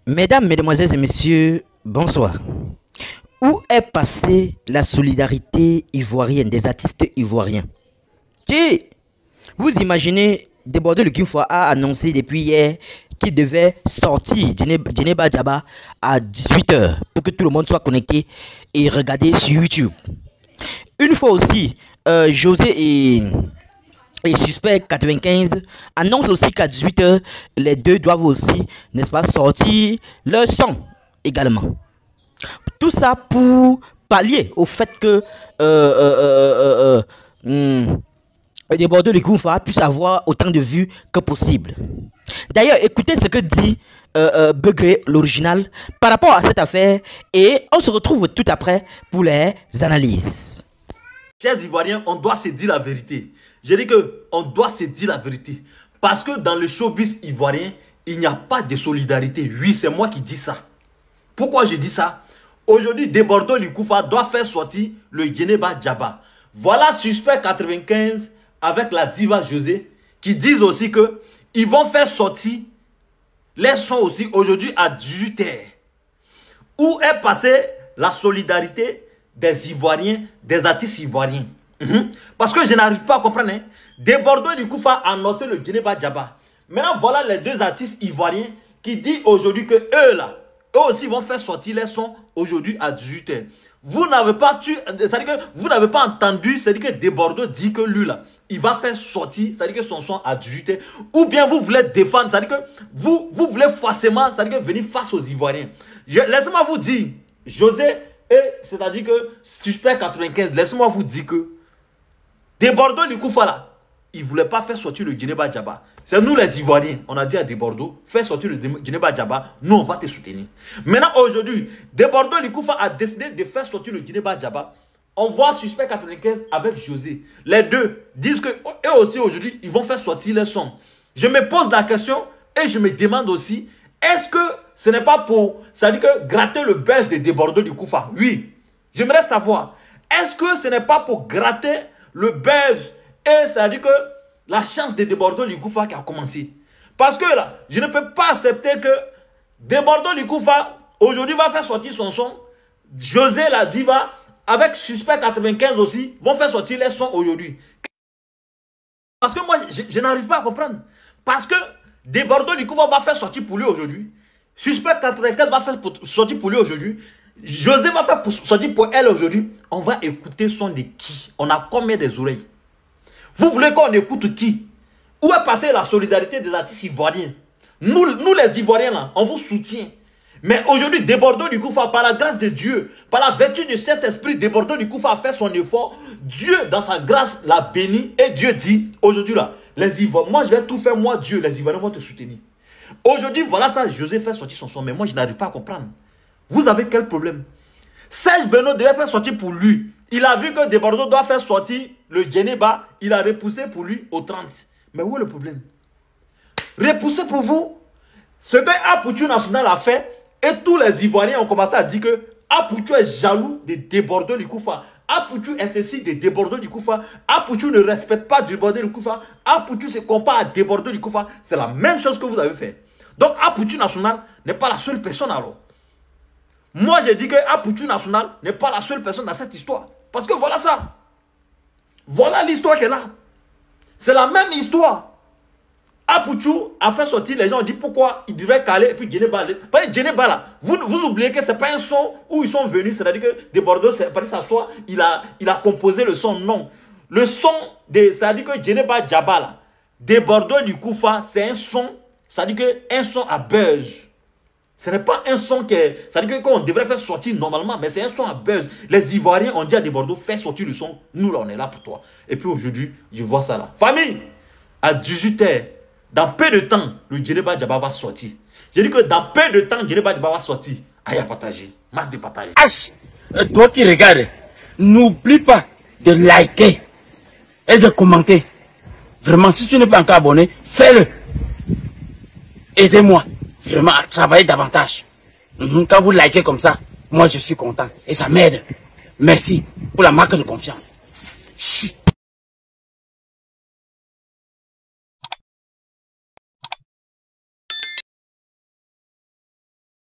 Mesdames, Mesdemoiselles et Messieurs, bonsoir. Où est passée la solidarité ivoirienne des artistes ivoiriens? Qui, vous imaginez, Débordé le Kinfoa a annoncé depuis hier qu'il devait sortir Djeneba Djaba à 18 h pour que tout le monde soit connecté et regarder sur YouTube. Une fois aussi, José et Suspect 95 annonce aussi qu'à 18 h, les deux doivent aussi, n'est-ce pas, sortir leur son également. Tout ça pour pallier au fait que Débordé le Kinfoa puisse avoir autant de vues que possible. D'ailleurs, écoutez ce que dit Begré, l'original, par rapport à cette affaire, et on se retrouve tout après pour les analyses. Chers Ivoiriens, on doit se dire la vérité. Je dis qu'on doit se dire la vérité. Parce que dans le showbiz ivoirien, il n'y a pas de solidarité. Oui, c'est moi qui dis ça. Pourquoi je dis ça? Aujourd'hui, Débordé le Kinfoa doit faire sortir le Djeneba Djaba. Voilà Suspect 95 avec la diva José qui disent aussi que ils vont faire sortir les sons aussi aujourd'hui à 18 h. Où est passée la solidarité des Ivoiriens, des artistes ivoiriens? Parce que je n'arrive pas à comprendre. Hein? Débordé le Kinfoa a annoncé le Djeneba Djaba. Maintenant, voilà les deux artistes ivoiriens qui disent aujourd'hui que eux aussi vont faire sortir les sons aujourd'hui à 18 h. Vous n'avez pas c'est-à-dire que vous n'avez pas entendu, c'est-à-dire que Débordé dit que lui là, il va faire sortir, c'est-à-dire que son son à 18 h. Ou bien vous voulez défendre, c'est-à-dire que vous voulez forcément, c'est-à-dire que venir face aux Ivoiriens. Laissez-moi vous dire, José, c'est-à-dire que Suspect 95, laissez-moi vous dire que Débordé le Kinfoa là, il ne voulait pas faire sortir le Djeneba Djaba. C'est nous les Ivoiriens, on a dit à Débordé, fais sortir le Djeneba Djaba, nous on va te soutenir. Maintenant aujourd'hui, Débordé le Kinfoa a décidé de faire sortir le Djeneba Djaba. On voit Suspect 95 avec José. Les deux disent que eux aussi aujourd'hui, ils vont faire sortir les sons. Je me pose la question et je me demande aussi, est-ce que ce n'est pas pour, c'est-à-dire que gratter le buzz de Débordé le Kinfoa? Oui, j'aimerais savoir, est-ce que ce n'est pas pour gratter le buzz et c'est-à-dire que la chance de Débordé le Kinfoa qui a commencé? Parce que là, je ne peux pas accepter que Débordé le Kinfoa aujourd'hui va faire sortir son son. José la diva avec Suspect 95 aussi vont faire sortir les sons aujourd'hui. Parce que moi, je n'arrive pas à comprendre. Parce que Débordé le Kinfoa va faire sortir pour lui aujourd'hui. Suspect 95 va faire sortir pour lui aujourd'hui. José va faire sortir pour elle aujourd'hui. On va écouter son de qui? On a combien des oreilles? Vous voulez qu'on écoute qui? Où est passée la solidarité des artistes ivoiriens? Nous les Ivoiriens là, on vous soutient. Mais aujourd'hui, Débordé le Kinfoa, par la grâce de Dieu, par la vertu du Saint-Esprit, Débordé le Kinfoa a fait son effort. Dieu, dans sa grâce, l'a béni. Et Dieu dit, aujourd'hui là, les Ivoiriens, moi je vais tout faire, moi Dieu, les Ivoiriens vont te soutenir. Aujourd'hui, voilà ça, José fait sortir son son. Mais moi, je n'arrive pas à comprendre. Vous avez quel problème? Serge Benoît devait faire sortir pour lui. Il a vu que Débordé doit faire sortir le Djeneba. Il a repoussé pour lui au 30. Mais où est le problème? Repousser pour vous. Ce que Apoutou National a fait, et tous les Ivoiriens ont commencé à dire que Apoutou est jaloux de Débordé le Kinfoa. Apoutou est ceci de Débordé le Kinfoa. Apoutou ne respecte pas Débordé le Kinfoa. Apoutou se compare à Débordé le Kinfoa. C'est la même chose que vous avez fait. Donc Apoutou National n'est pas la seule personne alors. Moi, je dis que Apoutou National n'est pas la seule personne dans cette histoire. Parce que voilà ça. Voilà l'histoire qu'elle a. C'est la même histoire. Apoutou a fait sortir, les gens ont dit pourquoi il devrait caler et puis Djeneba. Djeneba là, vous oubliez que ce n'est pas un son où ils sont venus, c'est-à-dire que Débordé s'assoit, il a composé le son. Non. Le son, c'est-à-dire que Djeneba Djaba là, Débordé le Kinfoa, c'est un son, c'est-à-dire qu'un son à buzz. Ce n'est pas un son c'est-à-dire qu'on devrait faire sortir normalement, mais c'est un son à buzz. Les Ivoiriens ont dit à Débordé, fais sortir le son, nous là on est là pour toi. Et puis aujourd'hui, je vois ça là. Famille, à 18 h, dans peu de temps, le Djeneba Djaba va sortir. Je dis que dans peu de temps, Djeneba Djaba va sortir. Aïe à partager, masse de partager. Toi qui regardes, n'oublie pas de liker et de commenter. Vraiment, si tu n'es pas encore abonné, fais-le. Aidez-moi vraiment à travailler davantage. Quand vous likez comme ça, moi je suis content et ça m'aide. Merci pour la marque de confiance.